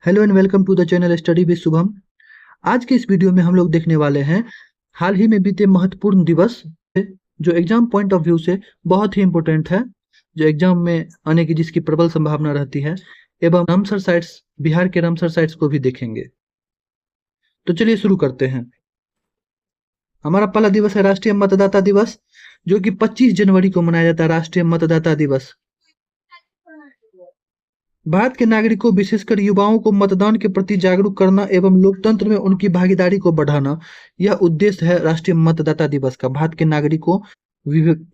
Hello and welcome to the channel study with Shubham. आज के इस वीडियो में हम लोग देखने वाले हैं हाल ही में बीते महत्वपूर्ण दिवस, जो एग्जाम पॉइंट ऑफ व्यू से बहुत ही इंपॉर्टेंट है, जो एग्जाम में आने की जिसकी प्रबल संभावना रहती है, एवं रामसर साइट्स, बिहार के रामसर साइट्स को भी देखेंगे। तो चलिए शुरू करते हैं। हमारा पहला दिवस है राष्ट्रीय मतदाता दिवस, जो कि 25 जनवरी को मनाया जाता है। राष्ट्रीय मतदाता दिवस भारत के नागरिकों, विशेषकर युवाओं को मतदान के प्रति जागरूक करना एवं लोकतंत्र में उनकी भागीदारी को बढ़ाना, यह उद्देश्य है राष्ट्रीय मतदाता दिवस का। भारत के नागरिकों,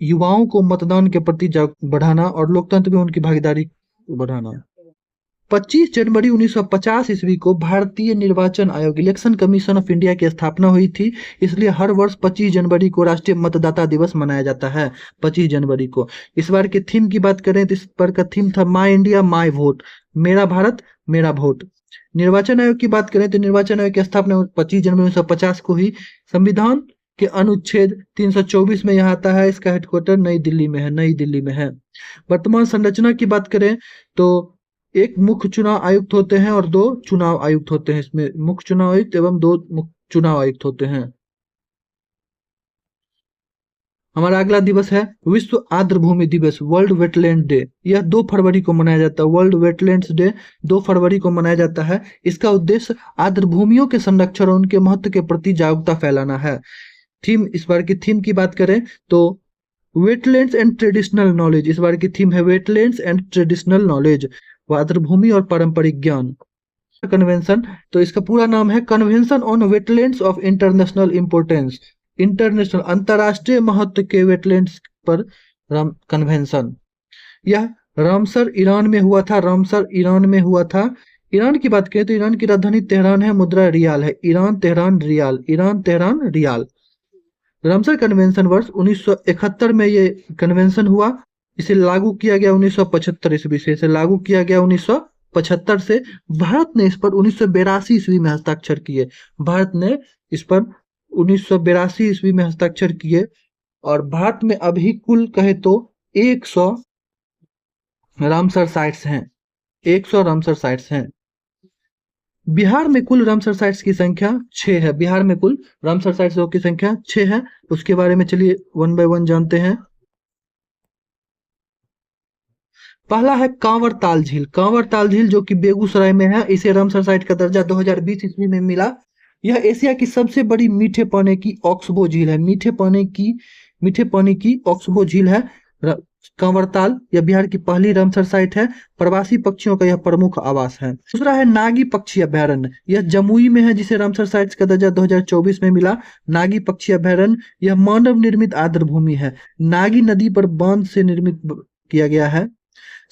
युवाओं को मतदान के प्रति बढ़ाना और लोकतंत्र में उनकी भागीदारी को बढ़ाना। 25 जनवरी 1950 ईस्वी को भारतीय निर्वाचन आयोग, इलेक्शन कमीशन ऑफ इंडिया की स्थापना हुई थी। इसलिए हर वर्ष 25 जनवरी को राष्ट्रीय मतदाता दिवस मनाया जाता है। 25 जनवरी को इस बार के थीम की बात करें तो इस बार का थीम था माई इंडिया माई वोट, मेरा भारत मेरा वोट। निर्वाचन आयोग की बात करें तो निर्वाचन आयोग की स्थापना 25 जनवरी 1950 को ही। संविधान के अनुच्छेद 324 में यह आता है। इसका हेडक्वार्टर नई दिल्ली में है, नई दिल्ली में है। वर्तमान संरचना की बात करें तो एक मुख्य चुनाव आयुक्त होते हैं और 2 चुनाव आयुक्त होते हैं। इसमें मुख्य चुनाव आयुक्त एवं 2 मुख्य चुनाव आयुक्त होते हैं। हमारा अगला दिवस है विश्व आर्द्रभूमि दिवस, वर्ल्ड वेटलैंड डे। यह 2 फरवरी को मनाया जाता है। वर्ल्ड वेटलैंड्स डे 2 फरवरी को मनाया जाता है। इसका उद्देश्य आर्द्रभूमियों के संरक्षण और उनके महत्व के प्रति जागरूकता फैलाना है। थीम, इस बार की थीम की बात करें तो वेटलैंड्स एंड ट्रेडिशनल नॉलेज। इस बार की थीम है वेटलैंड्स एंड ट्रेडिशनल नॉलेज, आर्द्रभूमि और पारंपरिक ज्ञान। कन्वेंशन, तो इसका पूरा नाम है convention on wetlands of international importance, international अंतरराष्ट्रीय महत्व के वेटलैंड्स पर कन्वेंशन। यह रामसर ईरान में हुआ था। रामसर ईरान में हुआ था। ईरान की बात करें तो ईरान की राजधानी तेहरान है, मुद्रा रियाल है। Iran Tehran rial, Iran Tehran rial. Ramsar convention वर्ष 1971 में ये कन्वेंशन हुआ। इसे लागू किया गया 1975 ईस्वी से। इसे लागू किया गया 1975 से। भारत ने इस पर 1982 ईस्वी में हस्ताक्षर किए। भारत ने इस पर 1982 ईस्वी में हस्ताक्षर किए। और भारत में अभी कुल कहे तो 100 रामसर साइट्स हैं। 100 रामसर साइट्स हैं। बिहार में कुल रामसर साइट्स की संख्या 6 है। बिहार में कुल रामसर साइट्स की संख्या 6 है। उसके बारे में चलिए 1 बाय 1 जानते हैं। पहला है कांवर ताल झील। कांवर ताल झील जो कि बेगूसराय में है, इसे रामसर साइट का दर्जा 2020 ईस्वी में मिला। यह एशिया की सबसे बड़ी मीठे पानी की ऑक्सबो झील है। मीठे पानी की ऑक्सबो झील है कांवरताल। यह बिहार की पहली रामसर साइट है। प्रवासी पक्षियों का यह प्रमुख आवास है। दूसरा है नागी पक्षी अभयारण्य। यह जमुई में है, जिसे रामसर साइट्स का दर्जा 2024 में मिला। नागी पक्षी अभयारण्य यह मानव निर्मित आर्द्रभूमि है। नागी नदी पर बांध से निर्मित किया गया है।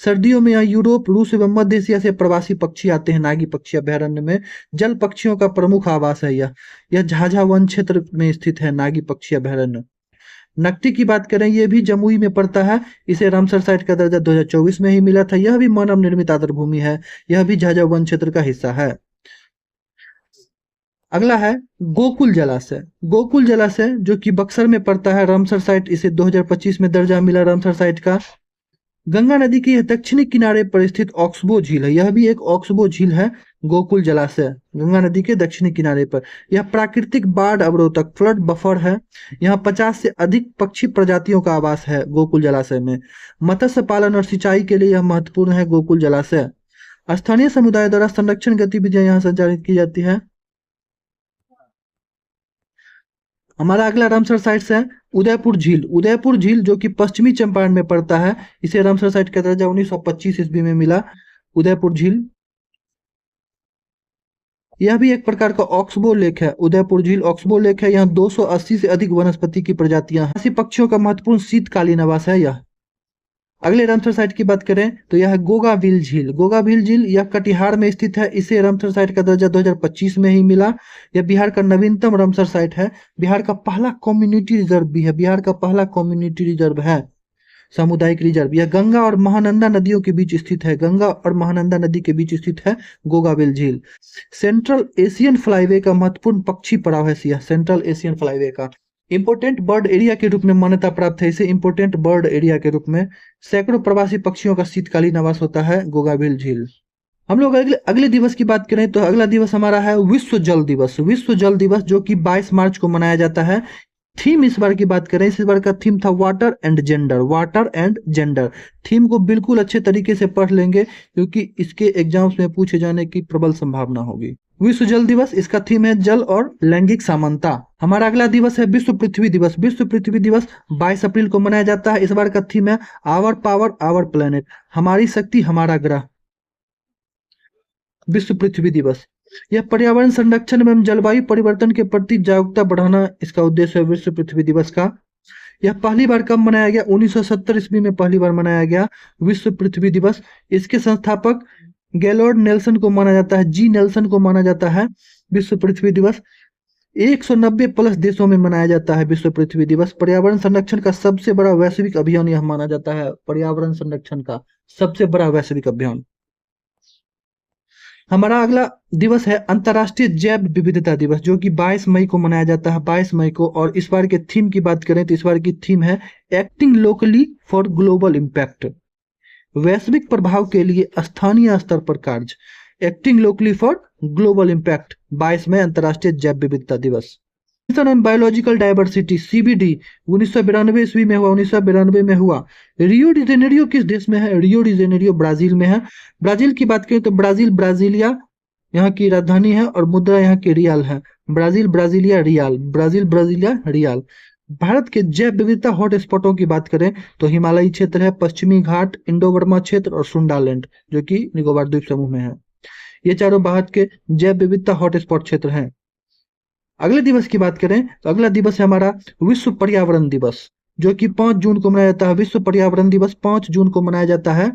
सर्दियों में यहाँ यूरोप, रूस एवं मध्य एशिया से प्रवासी पक्षी आते हैं। नागी पक्षी अभयारण्य में जल पक्षियों का प्रमुख आवास है। यह झाझा वन क्षेत्र में स्थित है। नागी पक्षी अभयारण्य। नकटी की बात करें, यह भी जमुई में पड़ता है। इसे रामसर साइट का दर्जा 2024 में ही मिला था। यह भी मानव निर्मित आर्द्रभूमि है। यह भी झाझा वन क्षेत्र का हिस्सा है। अगला है गोकुल जलाशय। गोकुल जलाशय जो कि बक्सर में पड़ता है। रामसर साइट, इसे 2025 में दर्जा मिला रामसर साइट का। गंगा नदी के दक्षिणी किनारे पर स्थित ऑक्सबो झील है। यह भी एक ऑक्सबो झील है। गोकुल जलाशय गंगा नदी के दक्षिणी किनारे पर। यह प्राकृतिक बाढ़ अवरोधक, फ्लड बफर है। यहाँ 50 से अधिक पक्षी प्रजातियों का आवास है गोकुल जलाशय में। मत्स्य पालन और सिंचाई के लिए यह महत्वपूर्ण है गोकुल जलाशय। स्थानीय समुदाय द्वारा संरक्षण गतिविधियां यहाँ संचालित की जाती है। हमारा अगला रामसर साइट्स है उदयपुर झील। उदयपुर झील जो कि पश्चिमी चंपारण में पड़ता है। इसे रामसर साइट का दर्जा 1925 ईस्वी में मिला। उदयपुर झील यह भी एक प्रकार का ऑक्सबो लेक है। उदयपुर झील ऑक्सबो लेक है। यहाँ 280 से अधिक वनस्पति की प्रजातियां हैं। ऐसी पक्षियों का महत्वपूर्ण शीतकालीन आवास है यह। अगले रामसर साइट की बात करें तो यह है गोगाबिल झील। गोगाबिल झील यह कटिहार में स्थित है। इसे रामसर साइट का दर्जा 2025 में ही मिला। यह बिहार का नवीनतम रामसर साइट है। बिहार का पहला कम्युनिटी रिजर्व भी है। बिहार का पहला कम्युनिटी रिजर्व है, सामुदायिक रिजर्व। यह गंगा और महानंदा नदियों के बीच स्थित है। गंगा और महानंदा नदी के बीच स्थित है गोगाबिल झील। सेंट्रल एशियन फ्लाईवे का महत्वपूर्ण पक्षी पड़ाव है यह। सेंट्रल एशियन फ्लाईवे का इंपोर्टेंट बर्ड एरिया के रूप में मान्यता प्राप्त है। इसे इंपोर्टेंट बर्ड एरिया के रूप में। सैकड़ों प्रवासी पक्षियों का शीतकालीन आवास होता है गोगाबिल झील। हम लोग अगले अगले दिवस की बात करें तो अगला दिवस हमारा है विश्व जल दिवस। विश्व जल दिवस जो कि 22 मार्च को मनाया जाता है। थीम इस बार की बात करें, इस बार का थीम था water and gender. Water and gender theme को बिल्कुल अच्छे तरीके से पढ़ लेंगे क्योंकि इसके एग्जाम्स में पूछे जाने की प्रबल संभावना होगी। विश्व जल दिवस, इसका थीम है जल और लैंगिक समानता। हमारा अगला दिवस है विश्व पृथ्वी दिवस। विश्व पृथ्वी दिवस 22 अप्रैल को मनाया जाता है। इस बार का थीम है आवर पावर आवर प्लेनेट, हमारी शक्ति हमारा ग्रह। विश्व पृथ्वी दिवस यह पर्यावरण संरक्षण एवं जलवायु परिवर्तन के प्रति जागरूकता बढ़ाना इसका उद्देश्य है विश्व पृथ्वी दिवस का। यह पहली बार कब मनाया गया? 1970 ईस्वी में पहली बार मनाया गया विश्व पृथ्वी दिवस। इसके संस्थापक गैलोर्ड नेल्सन को माना जाता है, जी नेल्सन को माना जाता है। विश्व पृथ्वी दिवस 190 प्लस देशों में मनाया जाता है विश्व पृथ्वी दिवस। पर्यावरण संरक्षण का सबसे बड़ा वैश्विक अभियान यह माना जाता है, पर्यावरण संरक्षण का सबसे बड़ा वैश्विक अभियान। हमारा अगला दिवस है अंतर्राष्ट्रीय जैव विविधता दिवस जो कि 22 मई को मनाया जाता है, 22 मई को। और इस बार के थीम की बात करें तो इस बार की थीम है acting locally for global impact, वैश्विक प्रभाव के लिए स्थानीय स्तर पर कार्य। Acting locally for global impact 22 मई अंतर्राष्ट्रीय जैव विविधता दिवस। Mission on biological diversity CBD 1992 ईस्वी में हुआ, 1992 में हुआ। रियो डी जेनेरियो किस देश में है? रियो डी जेनेरियो ब्राजील में है। ब्राजील की बात करें तो ब्राजील ब्राजीलिया यहाँ की राजधानी है और मुद्रा यहाँ की रियाल है। Brazil Brasilia real, Brazil Brasilia real. Bharat के जैव विविधता हॉट स्पॉटों की बात करें तो हिमालयी क्षेत्र है, पश्चिमी घाट, इंडो बर्मा क्षेत्र और सुंडालैंड जो कि निकोबार द्वीप समूह में है। ये चारों भारत के जैव विविधता हॉट स्पॉट क्षेत्र हैं। अगले दिवस की बात करें तो अगला दिवस है हमारा विश्व पर्यावरण दिवस जो कि 5 जून को मनाया जाता है। विश्व पर्यावरण दिवस 5 जून को मनाया जाता है।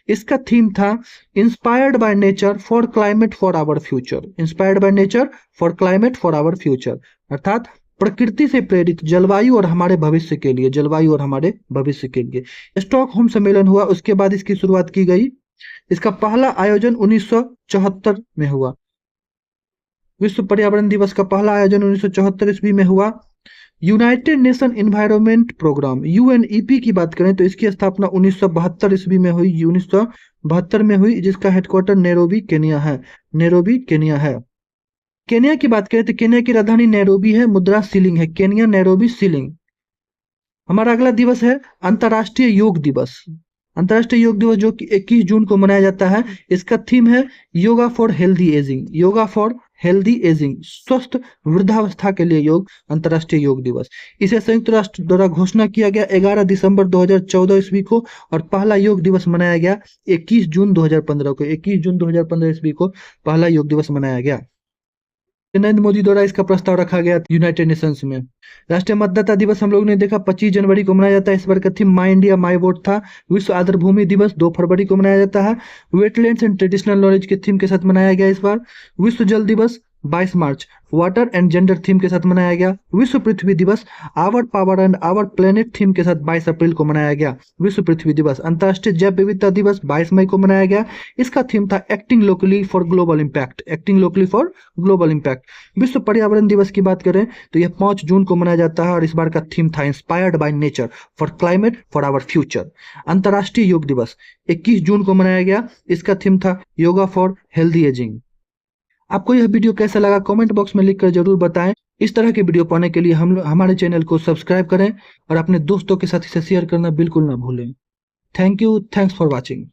इसका थीम था inspired by nature for climate for our future. Inspired by nature for climate for our future, अर्थात प्रकृति से प्रेरित जलवायु और हमारे भविष्य के लिए, जलवायु और हमारे भविष्य के लिए। स्टॉकहोम सम्मेलन हुआ, उसके बाद इसकी शुरुआत की गई। इसका पहला आयोजन 1974 में हुआ। विश्व पर्यावरण दिवस का पहला आयोजन 1974 ईस्वी में हुआ। United Nation Environment Programme UNEP की बात करें तो इसकी स्थापना 1972 ईस्वी में हुई, 1972 में हुई, जिसका हेडक्वार्टर नैरोबी केनिया है। नैरोबी केनिया है। केनिया की बात करें तो केनिया की राजधानी नैरोबी है, मुद्रा शिलिंग है, केनिया नैरोबी शिलिंग। हमारा अगला दिवस है अंतर्राष्ट्रीय योग दिवस। अंतर्राष्ट्रीय योग दिवस जो कि 21 जून को मनाया जाता है। इसका थीम है yoga for healthy ageing, yoga for healthy ageing, स्वस्थ वृद्धावस्था के लिए योग, अंतर्राष्ट्रीय योग दिवस। इसे संयुक्त राष्ट्र द्वारा घोषणा किया गया 11 दिसंबर 2014 ईस्वी को और पहला योग दिवस मनाया गया 21 जून 2015 को। 21 जून 2015 ईस्वी को पहला योग दिवस मनाया गया। नरेंद्र मोदी द्वारा इसका प्रस्ताव रखा गया यूनाइटेड नेशंस में। राष्ट्रीय मतदाता दिवस हम लोग ने देखा 25 जनवरी को मनाया जाता है। इस बार का theme my India my vote था। विश्व आर्द्रभूमि दिवस 2 फरवरी को मनाया जाता है। वेटलैंड्स एंड ट्रेडिशनल नॉलेज के थीम के साथ मनाया गया इस बार। विश्व जल दिवस 22 मार्च वाटर एंड जेंडर थीम के साथ मनाया गया। विश्व पृथ्वी दिवस our power and our planet theme के साथ 22 अप्रैल को मनाया गया। विश्व पृथ्वी दिवस। अंतर्राष्ट्रीय जैव विविधता दिवस 22 मई को मनाया गया। इसका थीम था acting locally for global impact, acting locally for global impact. विश्व पर्यावरण दिवस की बात करें तो यह 5 जून को मनाया जाता है और इस बार का थीम था inspired by nature for climate for our future. अंतर्राष्ट्रीय योग दिवस 21 जून को मनाया गया। इसका थीम था योगा फॉर हेल्दी एजिंग। आपको यह वीडियो कैसा लगा कमेंट बॉक्स में लिखकर जरूर बताएं। इस तरह के वीडियो पाने के लिए हमारे चैनल को सब्सक्राइब करें और अपने दोस्तों के साथ इसे शेयर करना बिल्कुल ना भूलें। Thank you, thanks for watching.